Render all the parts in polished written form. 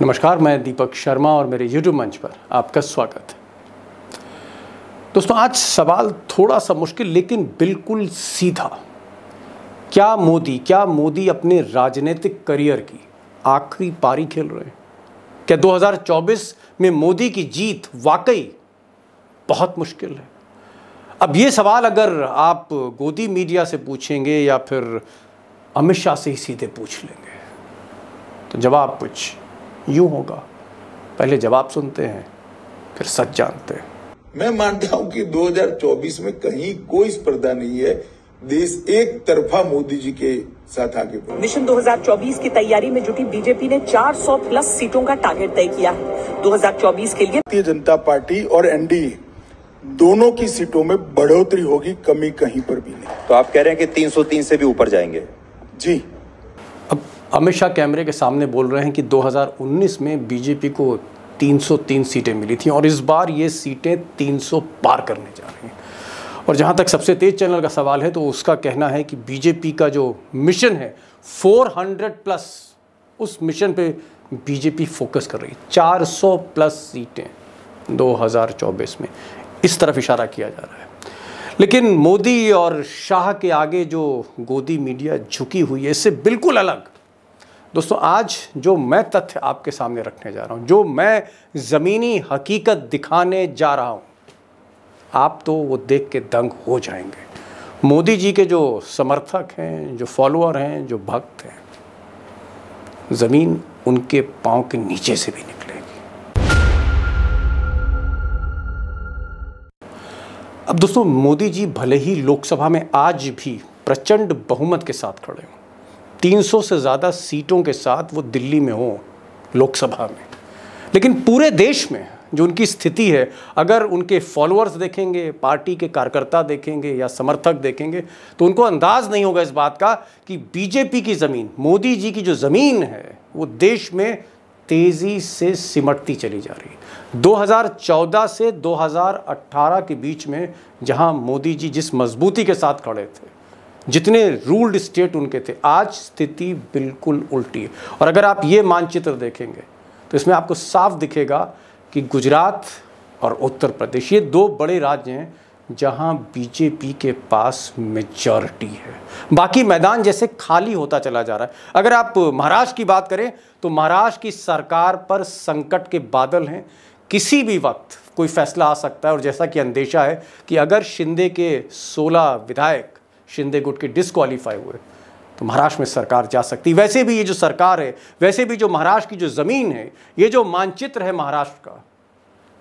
नमस्कार, मैं दीपक शर्मा और मेरे YouTube मंच पर आपका स्वागत है। दोस्तों, आज सवाल थोड़ा सा मुश्किल लेकिन बिल्कुल सीधा। क्या मोदी अपने राजनीतिक करियर की आखिरी पारी खेल रहे हैं? क्या 2024 में मोदी की जीत वाकई बहुत मुश्किल है? अब ये सवाल अगर आप गोदी मीडिया से पूछेंगे या फिर अमित शाह से ही सीधे पूछ लेंगे तो जवाब कुछ यूं होगा। पहले जवाब सुनते हैं, फिर सच जानते हैं। मैं मानता हूं कि 2024 में कहीं कोई स्पर्धा नहीं है। देश एक तरफा मोदी जी के साथ आगे बढ़ा। मिशन 2024 की तैयारी में जुटी बीजेपी ने 400 प्लस सीटों का टारगेट तय किया है 2024 के लिए। भारतीय जनता पार्टी और एनडीए दोनों की सीटों में बढ़ोतरी होगी, कमी कहीं पर भी नहीं। तो आप कह रहे हैं कि 303 से भी ऊपर जाएंगे? जी। अब अमित शाह कैमरे के सामने बोल रहे हैं कि 2019 में बीजेपी को 303 सीटें मिली थी और इस बार ये सीटें 300 पार करने जा रही हैं। और जहाँ तक सबसे तेज चैनल का सवाल है तो उसका कहना है कि बीजेपी का जो मिशन है 400 प्लस, उस मिशन पे बीजेपी फोकस कर रही है। 400 प्लस सीटें 2024 में, इस तरफ इशारा किया जा रहा है। लेकिन मोदी और शाह के आगे जो गोदी मीडिया झुकी हुई है, इससे बिल्कुल अलग दोस्तों आज जो मैं तथ्य आपके सामने रखने जा रहा हूं, जो मैं ज़मीनी हकीकत दिखाने जा रहा हूं, आप तो वो देख के दंग हो जाएंगे। मोदी जी के जो समर्थक हैं, जो फॉलोअर हैं, जो भक्त हैं, ज़मीन उनके पांव के नीचे से भी निकलेगी। अब दोस्तों, मोदी जी भले ही लोकसभा में आज भी प्रचंड बहुमत के साथ खड़े हों, 300 से ज़्यादा सीटों के साथ वो दिल्ली में हो लोकसभा में, लेकिन पूरे देश में जो उनकी स्थिति है, अगर उनके फॉलोअर्स देखेंगे, पार्टी के कार्यकर्ता देखेंगे या समर्थक देखेंगे तो उनको अंदाज नहीं होगा इस बात का कि बीजेपी की ज़मीन, मोदी जी की जो ज़मीन है, वो देश में तेज़ी से सिमटती चली जा रही है। 2014 से 2018 के बीच में जहां मोदी जी जिस मजबूती के साथ खड़े थे, जितने रूल्ड स्टेट उनके थे, आज स्थिति बिल्कुल उल्टी है। और अगर आप ये मानचित्र देखेंगे तो इसमें आपको साफ दिखेगा कि गुजरात और उत्तर प्रदेश, ये दो बड़े राज्य हैं जहां बीजेपी के पास मेजॉरिटी है। बाकी मैदान जैसे खाली होता चला जा रहा है। अगर आप महाराष्ट्र की बात करें तो महाराष्ट्र की सरकार पर संकट के बादल हैं। किसी भी वक्त कोई फैसला आ सकता है और जैसा कि अंदेशा है कि अगर शिंदे के 16 विधायक शिंदे गुट के डिस्क्वालीफाई हुए तो महाराष्ट्र में सरकार जा सकती। वैसे भी ये जो सरकार है, वैसे भी जो महाराष्ट्र की जो ज़मीन है, ये जो मानचित्र है महाराष्ट्र का,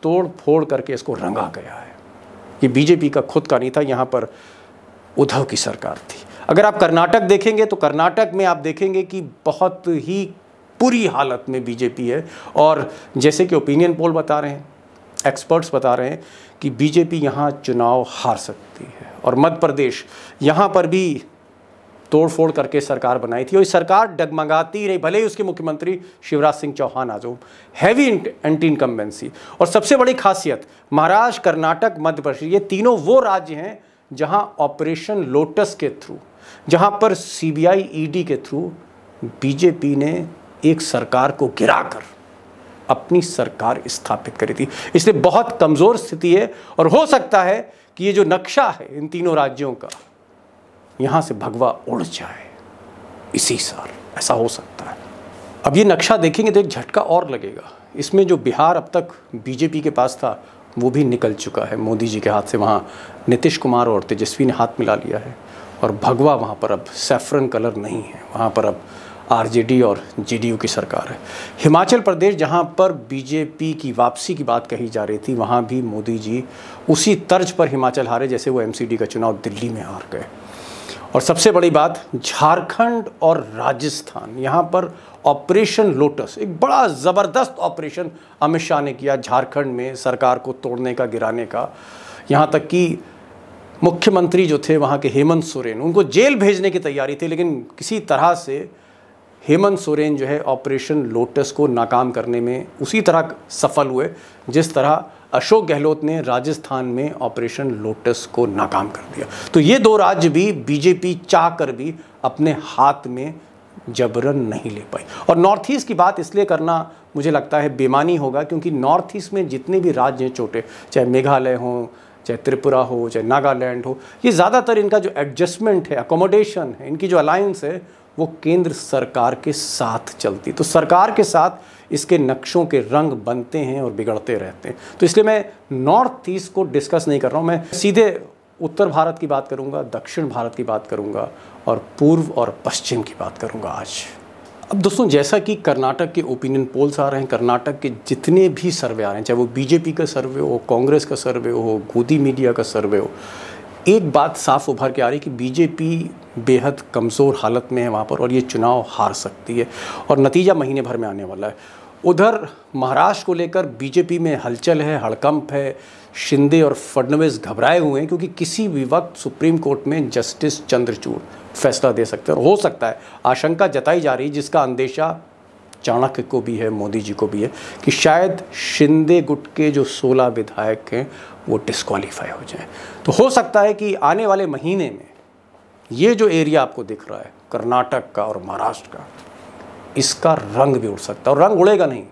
तोड़ फोड़ करके इसको रंगा गया है। ये बीजेपी का खुद का नहीं था, यहाँ पर उद्धव की सरकार थी। अगर आप कर्नाटक देखेंगे तो कर्नाटक में आप देखेंगे कि बहुत ही बुरी हालत में बीजेपी है और जैसे कि ओपिनियन पोल बता रहे हैं, एक्सपर्ट्स बता रहे हैं कि बीजेपी यहाँ चुनाव हार सकती है। और मध्य प्रदेश, यहाँ पर भी तोड़फोड़ करके सरकार बनाई थी और ये सरकार डगमगाती रही, भले ही उसके मुख्यमंत्री शिवराज सिंह चौहान आज हैवी एंटी इनकम्बेंसी। और सबसे बड़ी खासियत, महाराष्ट्र, कर्नाटक, मध्य प्रदेश, ये तीनों वो राज्य हैं जहां ऑपरेशन लोटस के थ्रू, जहां पर सीबीआई, ईडी के थ्रू बीजेपी ने एक सरकार को गिराकर अपनी सरकार स्थापित करी थी। इसलिए बहुत कमज़ोर स्थिति है और हो सकता है कि ये जो नक्शा है इन तीनों राज्यों का, यहाँ से भगवा उड़ जाए इसी साल, ऐसा हो सकता है। अब ये नक्शा देखेंगे तो एक झटका और लगेगा। इसमें जो बिहार अब तक बीजेपी के पास था वो भी निकल चुका है मोदी जी के हाथ से। वहाँ नीतीश कुमार और तेजस्वी ने हाथ मिला लिया है और भगवा वहाँ पर अब सैफरन कलर नहीं है, वहाँ पर अब आरजेडी और जेडीयू की सरकार है। हिमाचल प्रदेश, जहाँ पर बीजेपी की वापसी की बात कही जा रही थी, वहाँ भी मोदी जी उसी तर्ज पर हिमाचल हारे जैसे वो एमसीडी का चुनाव दिल्ली में हार गए। और सबसे बड़ी बात, झारखंड और राजस्थान, यहाँ पर ऑपरेशन लोटस, एक बड़ा ज़बरदस्त ऑपरेशन अमित शाह ने किया झारखंड में सरकार को तोड़ने का, गिराने का। यहाँ तक कि मुख्यमंत्री जो थे वहाँ के हेमंत सोरेन, उनको जेल भेजने की तैयारी थी, लेकिन किसी तरह से हेमंत सोरेन जो है ऑपरेशन लोटस को नाकाम करने में उसी तरह सफल हुए जिस तरह अशोक गहलोत ने राजस्थान में ऑपरेशन लोटस को नाकाम कर दिया। तो ये दो राज्य भी बीजेपी चाह कर भी अपने हाथ में जबरन नहीं ले पाई। और नॉर्थ ईस्ट की बात इसलिए करना मुझे लगता है बेमानी होगा क्योंकि नॉर्थ ईस्ट में जितने भी राज्य हैं छोटे, चाहे मेघालय हो, चाहे त्रिपुरा हो, चाहे नागालैंड हो, ये ज़्यादातर इनका जो एडजस्टमेंट है, अकोमोडेशन है, इनकी जो अलायंस है वो केंद्र सरकार के साथ चलती। तो सरकार के साथ इसके नक्शों के रंग बनते हैं और बिगड़ते रहते हैं। तो इसलिए मैं नॉर्थ ईस्ट को डिस्कस नहीं कर रहा हूँ, मैं सीधे उत्तर भारत की बात करूँगा, दक्षिण भारत की बात करूँगा और पूर्व और पश्चिम की बात करूँगा आज। अब दोस्तों, जैसा कि कर्नाटक के ओपिनियन पोल्स आ रहे हैं, कर्नाटक के जितने भी सर्वे आ रहे हैं, चाहे वो बीजेपी का सर्वे हो, कांग्रेस का सर्वे हो, गोदी मीडिया का सर्वे हो, एक बात साफ उभर के आ रही है कि बीजेपी बेहद कमज़ोर हालत में है वहाँ पर और ये चुनाव हार सकती है और नतीजा महीने भर में आने वाला है। उधर महाराष्ट्र को लेकर बीजेपी में हलचल है, हड़कंप है। शिंदे और फडणवीस घबराए हुए हैं क्योंकि किसी भी वक्त सुप्रीम कोर्ट में जस्टिस चंद्रचूड़ फैसला दे सकते हैं और हो सकता है, आशंका जताई जा रही है जिसका अंदेशा चाणक्य को भी है, मोदी जी को भी है, कि शायद शिंदे गुट के जो 16 विधायक हैं वो डिस्क्वालीफाई हो जाएं। तो हो सकता है कि आने वाले महीने में ये जो एरिया आपको दिख रहा है कर्नाटक का और महाराष्ट्र का, इसका रंग भी उड़ सकता है और रंग उड़ेगा नहीं,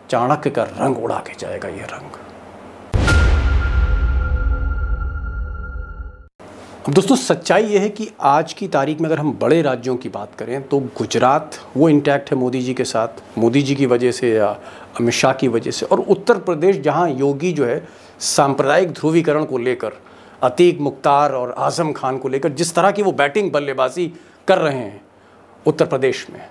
चाणक्य का रंग उड़ा के जाएगा ये रंग। अब दोस्तों, सच्चाई ये है कि आज की तारीख में अगर हम बड़े राज्यों की बात करें तो गुजरात वो इंटैक्ट है मोदी जी के साथ, मोदी जी की वजह से या अमित शाह की वजह से, और उत्तर प्रदेश जहां योगी जो है सांप्रदायिक ध्रुवीकरण को लेकर, अतीक मुख्तार और आज़म खान को लेकर जिस तरह की वो बैटिंग बल्लेबाजी कर रहे हैं उत्तर प्रदेश में,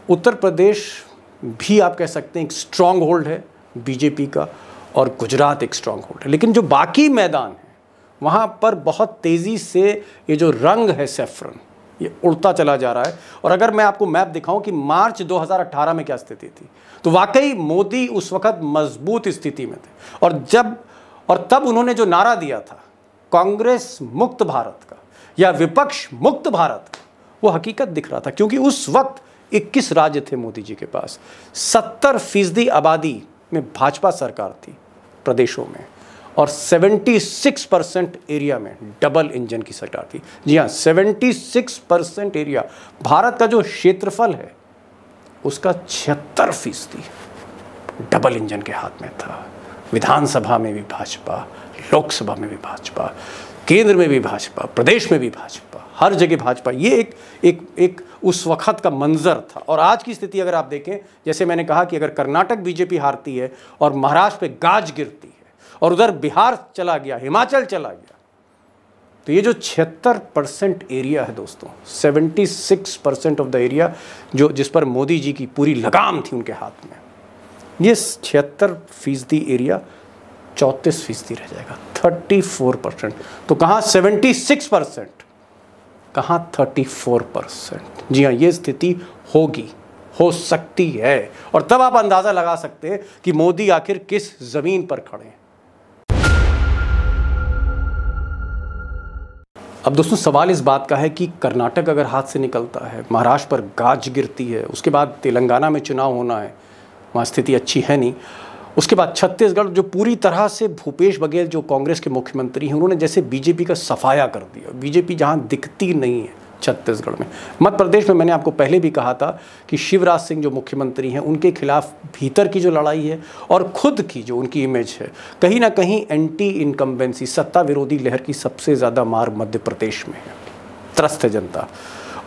उत्तर प्रदेश भी आप कह सकते हैं एक स्ट्रॉन्ग होल्ड है बीजेपी का और गुजरात एक स्ट्रॉन्ग होल्ड है। लेकिन जो बाकी मैदान है वहाँ पर बहुत तेज़ी से ये जो रंग है सैफरन, ये उड़ता चला जा रहा है। और अगर मैं आपको मैप दिखाऊं कि मार्च 2018 में क्या स्थिति थी, तो वाकई मोदी उस वक्त मजबूत स्थिति में थे और तब उन्होंने जो नारा दिया था कांग्रेस मुक्त भारत का या विपक्ष मुक्त भारत का, वो हकीकत दिख रहा था क्योंकि उस वक्त 21 राज्य थे मोदी जी के पास, 70% आबादी में भाजपा सरकार थी प्रदेशों में और 76% एरिया में डबल इंजन की सरकार थी। जी हाँ, 76% एरिया, भारत का जो क्षेत्रफल है उसका 76% डबल इंजन के हाथ में था। विधानसभा में भी भाजपा, लोकसभा में भी भाजपा, केंद्र में भी भाजपा, प्रदेश में भी भाजपा, हर जगह भाजपा। ये एक उस वक्त का मंजर था। और आज की स्थिति अगर आप देखें, जैसे मैंने कहा कि अगर कर्नाटक बीजेपी हारती है और महाराष्ट्र पे गाज गिरती है और उधर बिहार चला गया, हिमाचल चला गया, तो ये जो 76% एरिया है दोस्तों, 76% ऑफ द एरिया जिस पर मोदी जी की पूरी लगाम थी उनके हाथ में, ये 76% एरिया 34% रह जाएगा, 34%। तो कहाँ 76%, कहाँ 34%। जी हाँ, ये स्थिति हो सकती है और तब आप अंदाज़ा लगा सकते हैं कि मोदी आखिर किस ज़मीन पर खड़े हैं। अब दोस्तों, सवाल इस बात का है कि कर्नाटक अगर हाथ से निकलता है, महाराष्ट्र पर गाज गिरती है, उसके बाद तेलंगाना में चुनाव होना है, वहाँ स्थिति अच्छी है नहीं, उसके बाद छत्तीसगढ़ जो पूरी तरह से भूपेश बघेल जो कांग्रेस के मुख्यमंत्री हैं उन्होंने जैसे बीजेपी का सफाया कर दिया, बीजेपी जहाँ दिखती नहीं है छत्तीसगढ़ में। मध्य प्रदेश में मैंने आपको पहले भी कहा था कि शिवराज सिंह जो मुख्यमंत्री हैं उनके खिलाफ भीतर की जो लड़ाई है और खुद की जो उनकी इमेज है, कहीं ना कहीं एंटी इनकम्बेंसी, सत्ता विरोधी लहर की सबसे ज़्यादा मार मध्य प्रदेश में है, त्रस्त है जनता।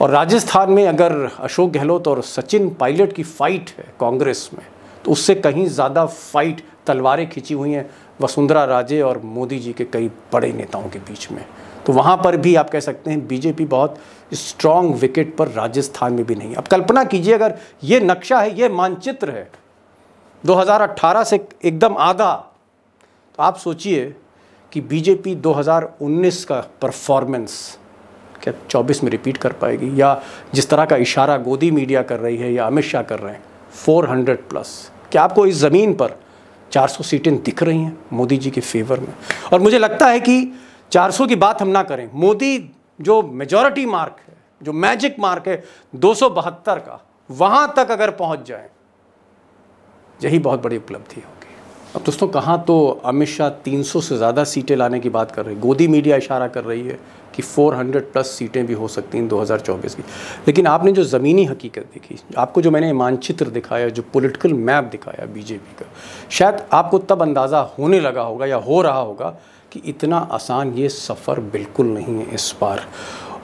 और राजस्थान में अगर अशोक गहलोत और सचिन पायलट की फाइट है कांग्रेस में, तो उससे कहीं ज़्यादा फाइट तलवारें खिंची हुई हैं वसुंधरा राजे और मोदी जी के कई बड़े नेताओं के बीच में। तो वहाँ पर भी आप कह सकते हैं बीजेपी बहुत स्ट्रॉन्ग विकेट पर राजस्थान में भी नहीं। अब कल्पना कीजिए अगर ये नक्शा है, ये मानचित्र है 2018 से एकदम आधा, तो आप सोचिए कि बीजेपी 2019 का परफॉर्मेंस क्या 24 में रिपीट कर पाएगी, या जिस तरह का इशारा गोदी मीडिया कर रही है या अमित शाह कर रहे हैं 400+। क्या आपको इस ज़मीन पर 400 सीटें दिख रही हैं मोदी जी के फेवर में? और मुझे लगता है कि 400 की बात हम ना करें, मोदी जो मेजॉरिटी मार्क है, जो मैजिक मार्क है 272 का, वहां तक अगर पहुंच जाए, यही बहुत बड़ी उपलब्धि होगी। अब दोस्तों, कहाँ तो अमित शाह 300 से ज़्यादा सीटें लाने की बात कर रहे हैं, गोदी मीडिया इशारा कर रही है कि 400 प्लस सीटें भी हो सकती हैं 2024 की। लेकिन आपने जो ज़मीनी हकीकत देखी, आपको जो मैंने मानचित्र दिखाया, जो पॉलिटिकल मैप दिखाया बीजेपी का, शायद आपको तब अंदाज़ा होने लगा होगा या हो रहा होगा कि इतना आसान ये सफ़र बिल्कुल नहीं है इस बार।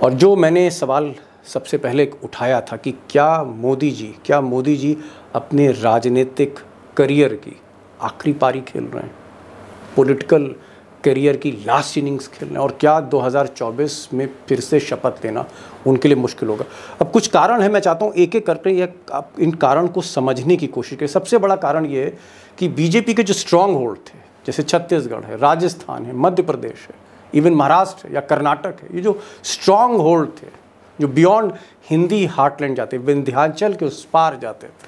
और जो मैंने सवाल सबसे पहले उठाया था कि क्या मोदी जी अपने राजनीतिक करियर की आखिरी पारी खेल रहे हैं, पॉलिटिकल करियर की लास्ट इनिंग्स खेल रहे हैं, और क्या 2024 में फिर से शपथ लेना उनके लिए मुश्किल होगा। अब कुछ कारण है, मैं चाहता हूँ एक एक करके आप इन कारण को समझने की कोशिश करें। सबसे बड़ा कारण ये है कि बीजेपी के जो स्ट्रॉन्ग होल्ड थे, जैसे छत्तीसगढ़ है, राजस्थान है, मध्य प्रदेश है, इवन महाराष्ट्र या कर्नाटक है, ये जो स्ट्रॉन्ग होल्ड थे, जो बियॉन्ड हिंदी हार्टलैंड जाते, विंध्याचल के उस पार जाते थे,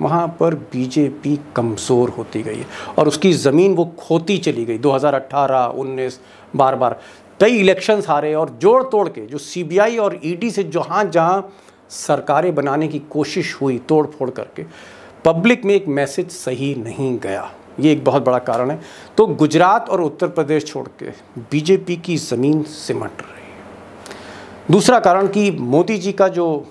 वहाँ पर बीजेपी कमज़ोर होती गई है और उसकी ज़मीन वो खोती चली गई। 2018, 19 बार कई इलेक्शंस हारे और जोड़ तोड़ के जो सीबीआई और ईडी से जहाँ सरकारें बनाने की कोशिश हुई, तोड़ फोड़ करके, पब्लिक में एक मैसेज सही नहीं गया। ये एक बहुत बड़ा कारण है। तो गुजरात और उत्तर प्रदेश छोड़ के बीजेपी की ज़मीन सिमट रही है। दूसरा कारण कि मोदी जी का जो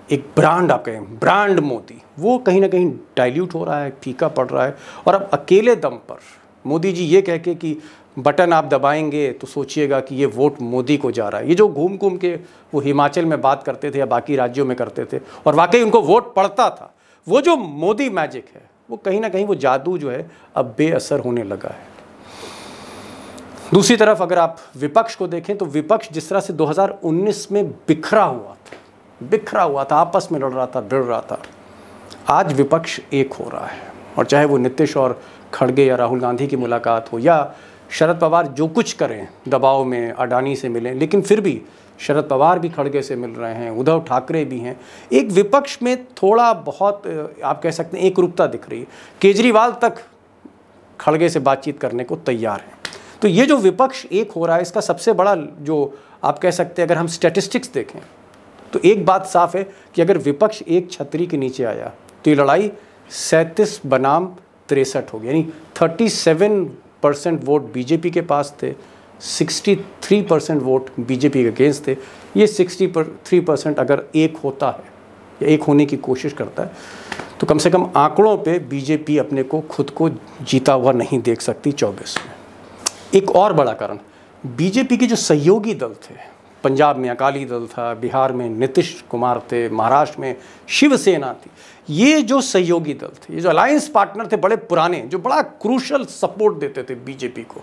एक ब्रांड, आप कहें ब्रांड मोदी, वो कहीं ना कहीं डाइल्यूट हो रहा है, फीका पड़ रहा है। और अब अकेले दम पर मोदी जी ये कह के कि बटन आप दबाएंगे तो सोचिएगा कि ये वोट मोदी को जा रहा है, ये जो घूम घूम के वो हिमाचल में बात करते थे या बाकी राज्यों में करते थे और वाकई उनको वोट पड़ता था, वो जो मोदी मैजिक है, वो कहीं ना कहीं वो जादू जो है अब बेअसर होने लगा है। दूसरी तरफ अगर आप विपक्ष को देखें तो विपक्ष जिस तरह से 2019 में बिखरा हुआ था, आपस में लड़ रहा था, भिड़ रहा था, आज विपक्ष एक हो रहा है। और चाहे वो नीतीश और खड़गे या राहुल गांधी की मुलाकात हो या शरद पवार जो कुछ करें दबाव में, अडानी से मिलें, लेकिन फिर भी शरद पवार भी खड़गे से मिल रहे हैं, उद्धव ठाकरे भी हैं, एक विपक्ष में थोड़ा बहुत आप कह सकते हैं एक रूपता दिख रही है। केजरीवाल तक खड़गे से बातचीत करने को तैयार है। तो ये जो विपक्ष एक हो रहा है, इसका सबसे बड़ा जो आप कह सकते हैं, अगर हम स्टैटिस्टिक्स देखें तो एक बात साफ है कि अगर विपक्ष एक छतरी के नीचे आया तो ये लड़ाई 37 बनाम 63 होगी, यानी 37% वोट बीजेपी के पास थे, 63% वोट बीजेपी के अगेंस्ट थे। ये 63% अगर एक होता है या एक होने की कोशिश करता है तो कम से कम आंकड़ों पे बीजेपी अपने को खुद को जीता हुआ नहीं देख सकती 24 में। एक और बड़ा कारण, बीजेपी के जो सहयोगी दल थे, पंजाब में अकाली दल था, बिहार में नीतीश कुमार थे, महाराष्ट्र में शिवसेना थी, ये जो सहयोगी दल थे, ये जो अलायंस पार्टनर थे बड़े पुराने, जो बड़ा क्रूशल सपोर्ट देते थे बीजेपी को,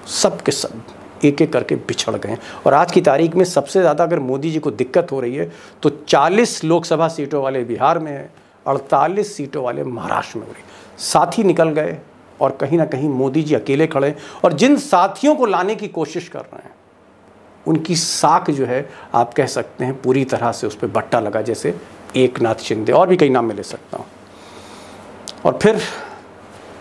सब के सब एक एक करके बिछड़ गए। और आज की तारीख में सबसे ज़्यादा अगर मोदी जी को दिक्कत हो रही है तो 40 लोकसभा सीटों वाले बिहार में है, 48 सीटों वाले महाराष्ट्र में हो रही, साथी निकल गए और कहीं ना कहीं मोदी जी अकेले खड़े। और जिन साथियों को लाने की कोशिश कर रहे हैं उनकी साख जो है आप कह सकते हैं पूरी तरह से उस पर बट्टा लगा, जैसे एकनाथ शिंदे, और भी कई नाम मैं ले सकता हूँ। और फिर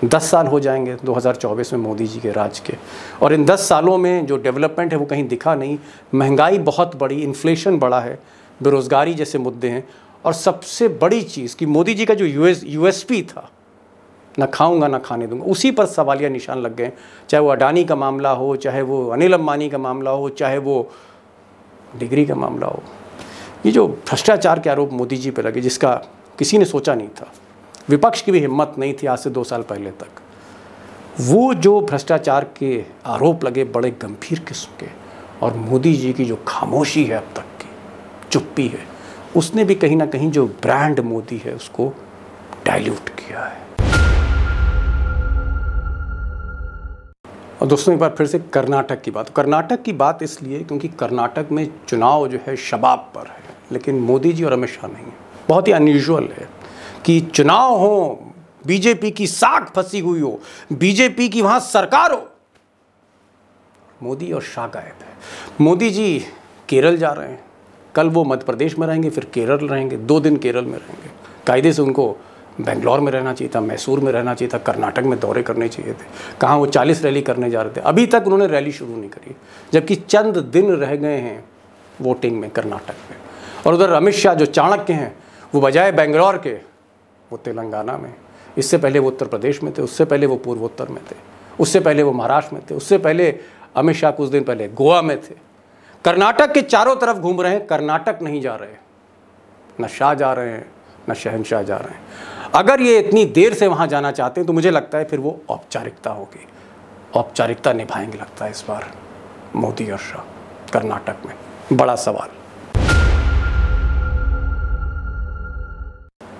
10 साल हो जाएंगे 2024 में मोदी जी के राज के, और इन 10 सालों में जो डेवलपमेंट है वो कहीं दिखा नहीं। महंगाई बहुत बढ़ी, इन्फ्लेशन बढ़ा है, बेरोज़गारी जैसे मुद्दे हैं, और सबसे बड़ी चीज़ कि मोदी जी का जो यूएसपी था, ना खाऊंगा ना खाने दूंगा, उसी पर सवालिया निशान लग गए। चाहे वो अडानी का मामला हो, चाहे वो अनिल अंबानी का मामला हो, चाहे वो डिग्री का मामला हो। ये जो भ्रष्टाचार के आरोप मोदी जी पे लगे, जिसका किसी ने सोचा नहीं था, विपक्ष की भी हिम्मत नहीं थी आज से 2 साल पहले तक, वो जो भ्रष्टाचार के आरोप लगे बड़े गंभीर किस्म के, और मोदी जी की जो खामोशी है अब तक की, चुप्पी है, उसने भी कहीं ना कहीं जो ब्रांड मोदी है उसको डाइल्यूट किया है। और दोस्तों एक बार फिर से कर्नाटक की बात इसलिए क्योंकि कर्नाटक में चुनाव जो है शबाब पर है, लेकिन मोदी जी और अमित शाह नहीं है। बहुत ही अनयूजुअल है कि चुनाव हो, बीजेपी की साख फंसी हुई हो, बीजेपी की वहाँ सरकार हो, मोदी और शाह गायब है। मोदी जी केरल जा रहे हैं, कल वो मध्य प्रदेश में रहेंगे, फिर केरल रहेंगे, 2 दिन केरल में रहेंगे। कायदे से उनको बेंगलोर में रहना चाहिए था, मैसूर में रहना चाहिए था, कर्नाटक में दौरे करने चाहिए थे। कहाँ वो 40 रैली करने जा रहे थे, अभी तक उन्होंने रैली शुरू नहीं करी, जबकि चंद दिन रह गए हैं वोटिंग में कर्नाटक में। और उधर अमित शाह जो चाणक्य हैं, वो बजाय बेंगलोर के वो तेलंगाना में, इससे पहले वो उत्तर प्रदेश में थे, उससे पहले वो पूर्वोत्तर में थे, उससे पहले वो महाराष्ट्र में थे, उससे पहले अमित शाह कुछ दिन पहले गोवा में थे, कर्नाटक के चारों तरफ घूम रहे हैं, कर्नाटक नहीं जा रहे, न शाह जा रहे हैं न शहनशाह जा रहे हैं। अगर ये इतनी देर से वहाँ जाना चाहते हैं तो मुझे लगता है फिर वो औपचारिकता होगी, औपचारिकता निभाएंगे लगता है इस बार मोदी और शाह कर्नाटक में। बड़ा सवाल।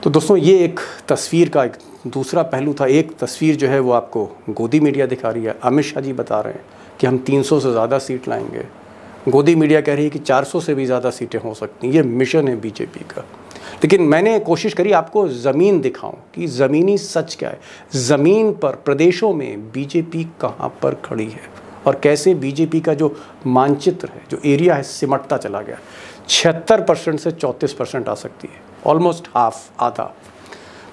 तो दोस्तों ये एक तस्वीर का एक दूसरा पहलू था। एक तस्वीर जो है वो आपको गोदी मीडिया दिखा रही है। अमित शाह जी बता रहे हैं कि हम 300 से ज़्यादा सीट लाएंगे, गोदी मीडिया कह रही है कि 400 से भी ज़्यादा सीटें हो सकती हैं। ये मिशन है बीजेपी का। लेकिन मैंने कोशिश करी आपको ज़मीन दिखाऊं कि ज़मीनी सच क्या है, ज़मीन पर प्रदेशों में बीजेपी कहाँ पर खड़ी है और कैसे बीजेपी का जो मानचित्र है, जो एरिया है, सिमटता चला गया। 76% से 34% आ सकती है, ऑलमोस्ट हाफ, आधा।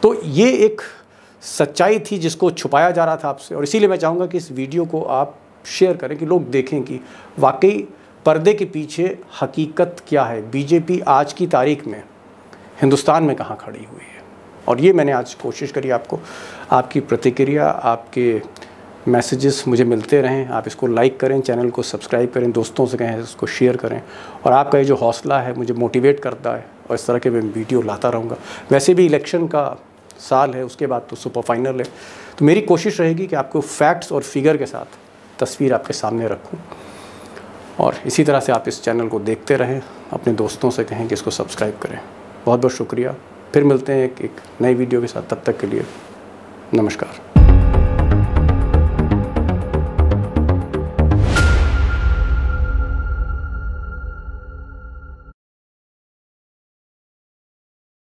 तो ये एक सच्चाई थी जिसको छुपाया जा रहा था आपसे, और इसीलिए मैं चाहूँगा कि इस वीडियो को आप शेयर करें कि लोग देखें कि वाकई पर्दे के पीछे हकीकत क्या है, बीजेपी आज की तारीख में हिंदुस्तान में कहाँ खड़ी हुई है। और ये मैंने आज कोशिश करी आपको, आपकी प्रतिक्रिया, आपके मैसेजेस मुझे मिलते रहें। आप इसको लाइक करें, चैनल को सब्सक्राइब करें, दोस्तों से कहें इसको शेयर करें, और आपका ये जो हौसला है मुझे मोटिवेट करता है, और इस तरह के मैं वीडियो लाता रहूँगा। वैसे भी इलेक्शन का साल है, उसके बाद तो सुपर फाइनल है, तो मेरी कोशिश रहेगी कि आपको फैक्ट्स और फिगर के साथ तस्वीर आपके सामने रखूँ, और इसी तरह से आप इस चैनल को देखते रहें, अपने दोस्तों से कहें कि इसको सब्सक्राइब करें। बहुत बहुत शुक्रिया। फिर मिलते हैं एक नई वीडियो के साथ, तब तक के लिए नमस्कार।